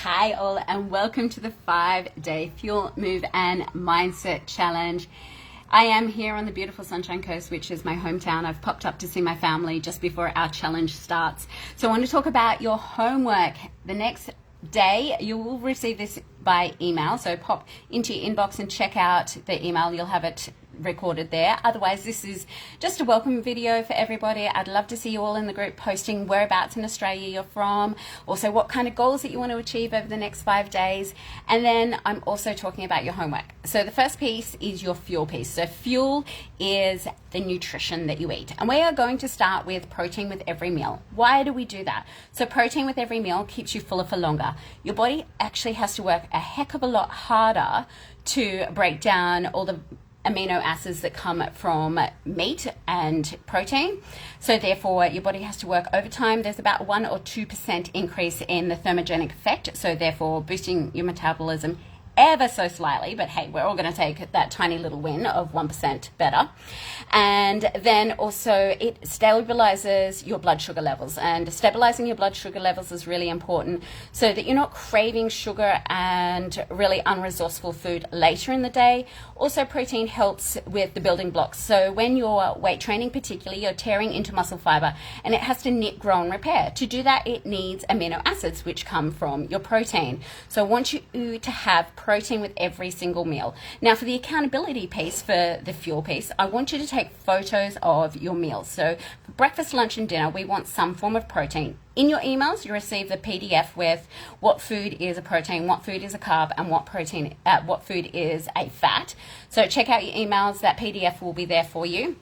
Hi all, and welcome to the 5-day Fuel, Move and Mindset Challenge. I am here on the beautiful Sunshine Coast, which is my hometown. I've popped up to see my family just before our challenge starts. So I want to talk about your homework. The next day you will receive this by email, so pop into your inbox and check out the email. You'll have it recorded there. Otherwise, this is just a welcome video for everybody. I'd love to see you all in the group posting whereabouts in Australia you're from, also what kind of goals that you want to achieve over the next 5 days, and then I'm also talking about your homework. So the first piece is your fuel piece. So fuel is the nutrition that you eat, and we are going to start with protein with every meal. Why do we do that? So protein with every meal keeps you fuller for longer. Your body actually has to work a heck of a lot harder to break down all the amino acids that come from meat and protein. So therefore your body has to work overtime. There's about 1 or 2% increase in the thermogenic effect. So therefore boosting your metabolism ever so slightly, but hey, we're all going to take that tiny little win of 1% better. And then also it stabilizes your blood sugar levels, and stabilizing your blood sugar levels is really important so that you're not craving sugar and really unresourceful food later in the day. Also, protein helps with the building blocks. So when you're weight training particularly, you're tearing into muscle fiber and it has to knit, grow and repair. To do that, it needs amino acids which come from your protein. So I want you to have protein with every single meal. Now for the accountability piece, for the fuel piece, I want you to take photos of your meals. So for breakfast, lunch and dinner, we want some form of protein. In your emails, you receive the PDF with what food is a protein, what food is a carb, and what food is a fat. So check out your emails. That PDF will be there for you.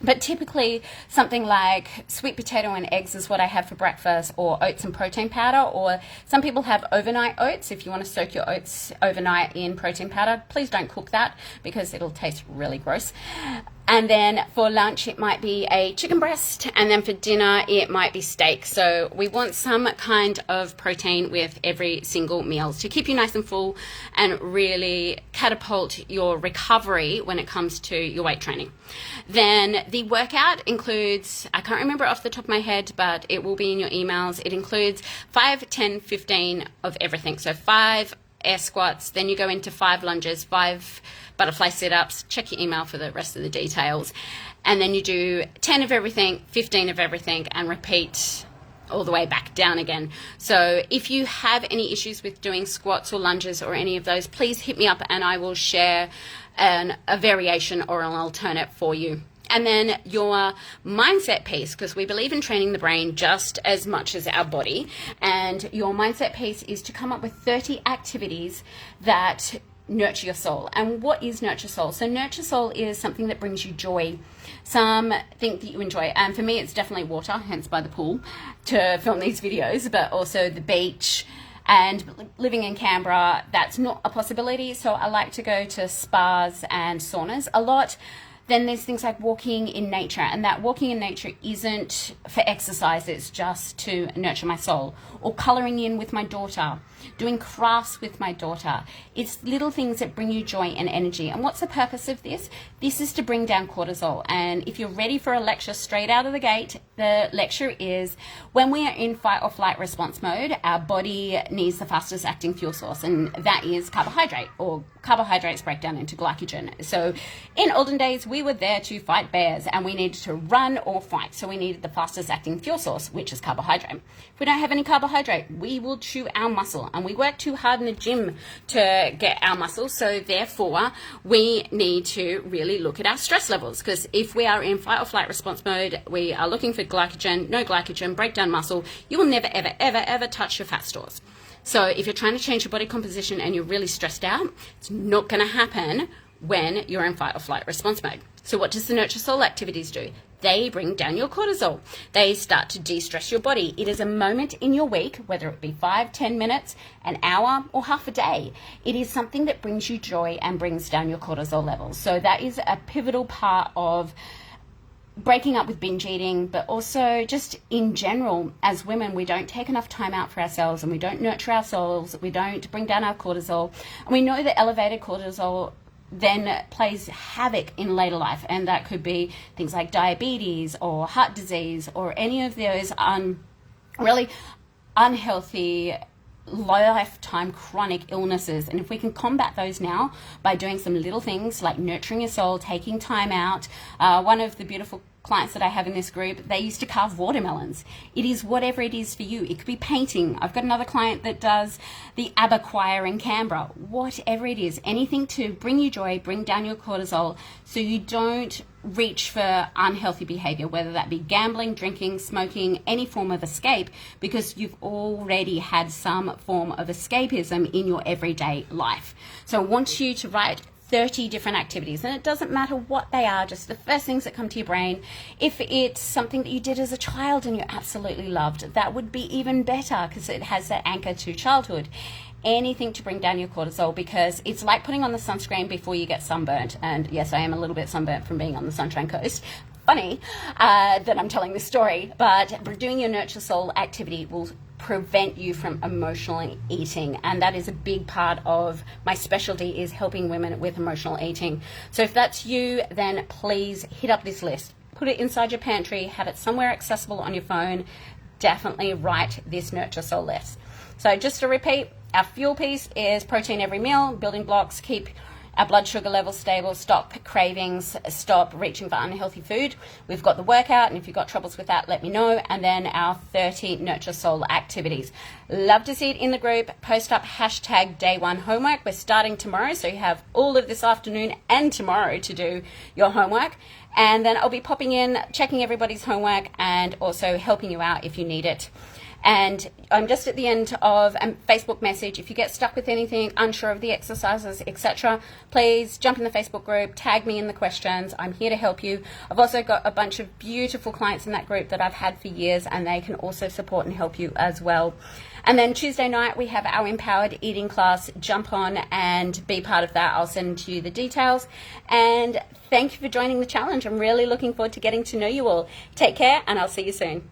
But typically something like sweet potato and eggs is what I have for breakfast, or oats and protein powder, or some people have overnight oats. If you want to soak your oats overnight in protein powder, please don't cook that because it'll taste really gross. And then for lunch, it might be a chicken breast. And then for dinner, it might be steak. So we want some kind of protein with every single meal to keep you nice and full and really catapult your recovery when it comes to your weight training. Then the workout includes, I can't remember off the top of my head, but it will be in your emails. It includes 5, 10, 15 of everything. So 5 air squats, then you go into 5 lunges, 5 butterfly sit-ups. Check your email for the rest of the details. And then you do 10 of everything, 15 of everything, and repeat all the way back down again. So if you have any issues with doing squats or lunges or any of those, please hit me up and I will share a variation or an alternate for you. And then your mindset piece, because we believe in training the brain just as much as our body. And your mindset piece is to come up with 30 activities that nurture your soul. And what is nurture soul? So nurture soul is something that brings you joy, something that you enjoy. And for me, it's definitely water, hence by the pool to film these videos, but also the beach. And living in Canberra, that's not a possibility. So I like to go to spas and saunas a lot. Then there's things like walking in nature, and that walking in nature isn't for exercise, it's just to nurture my soul. Or colouring in with my daughter, doing crafts with my daughter. It's little things that bring you joy and energy. And what's the purpose of this? This is to bring down cortisol. And if you're ready for a lecture straight out of the gate, the lecture is when we are in fight or flight response mode, our body needs the fastest acting fuel source, and that is carbohydrate, or carbohydrates break down into glycogen. So in olden days, we were there to fight bears and we needed to run or fight. So we needed the fastest acting fuel source, which is carbohydrate. If we don't have any carbohydrate, we will chew our muscle, and we work too hard in the gym to get our muscle. So therefore, we need to really look at our stress levels, because if we are in fight or flight response mode, we are looking for glycogen, no glycogen, break down muscle. You will never, ever, ever, ever touch your fat stores. So if you're trying to change your body composition and you're really stressed out, it's not going to happen when you're in fight or flight response mode. So what does the Nurture Soul activities do? They bring down your cortisol. They start to de-stress your body. It is a moment in your week, whether it be 5, 10 minutes, an hour, or half a day. It is something that brings you joy and brings down your cortisol levels. So that is a pivotal part of breaking up with binge eating, but also just in general, as women, we don't take enough time out for ourselves, and we don't nurture ourselves, we don't bring down our cortisol. And we know that elevated cortisol then plays havoc in later life, and that could be things like diabetes or heart disease or any of those really unhealthy lifetime chronic illnesses. And if we can combat those now by doing some little things like nurturing your soul, taking time out. One of the beautiful clients that I have in this group, they used to carve watermelons. It is whatever it is for you. It could be painting. I've got another client that does the ABBA choir in Canberra. Whatever it is, anything to bring you joy, bring down your cortisol so you don't reach for unhealthy behavior, whether that be gambling, drinking, smoking, any form of escape, because you've already had some form of escapism in your everyday life. So I want you to write 30 different activities, and it doesn't matter what they are, just the first things that come to your brain. If it's something that you did as a child and you absolutely loved, that would be even better because it has that anchor to childhood. Anything to bring down your cortisol, because it's like putting on the sunscreen before you get sunburnt. And yes, I am a little bit sunburnt from being on the Sunshine Coast. Funny that I'm telling this story, but doing your Nurture Soul activity will prevent you from emotionally eating, and that is a big part of my specialty, is helping women with emotional eating. So if that's you, then please hit up this list, put it inside your pantry, have it somewhere accessible on your phone. Definitely write this Nurture Soul list. So just to repeat, our fuel piece is protein every meal, building blocks, keep our blood sugar levels stable, stop cravings, stop reaching for unhealthy food. We've got the workout, and if you've got troubles with that, let me know. And then our 30 Nurture Soul activities. Love to see it in the group. Post up hashtag day one homework. We're starting tomorrow, so you have all of this afternoon and tomorrow to do your homework. And then I'll be popping in, checking everybody's homework, and also helping you out if you need it. And I'm just at the end of a Facebook message. If you get stuck with anything, unsure of the exercises, etc., please jump in the Facebook group, tag me in the questions. I'm here to help you. I've also got a bunch of beautiful clients in that group that I've had for years, and they can also support and help you as well. And then Tuesday night, we have our Empowered Eating class. Jump on and be part of that. I'll send you the details. And thank you for joining the challenge. I'm really looking forward to getting to know you all. Take care, and I'll see you soon.